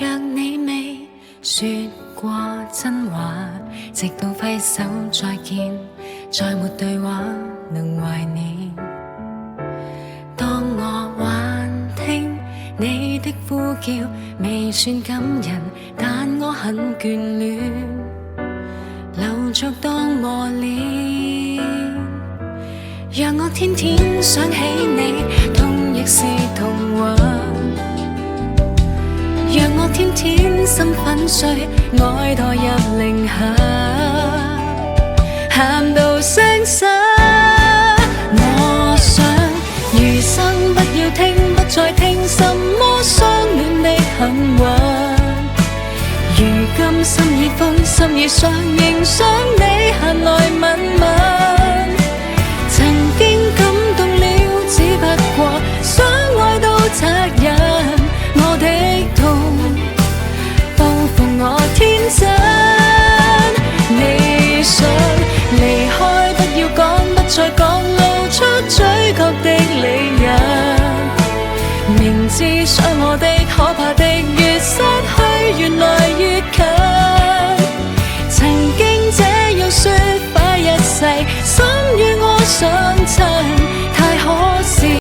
若你未說過真話，直到揮手再見，再沒對話能懷念。當我還聽你的呼叫，未算感人，但我很眷戀，留着當磨練。讓我天天想起你，痛亦是童話。讓我天天心粉碎，愛墮入零下，喊到聲沙。我想餘生不要聽，不再聽什麼相戀的狠話。如今心已灰，心已傷，仍想你閒來問問。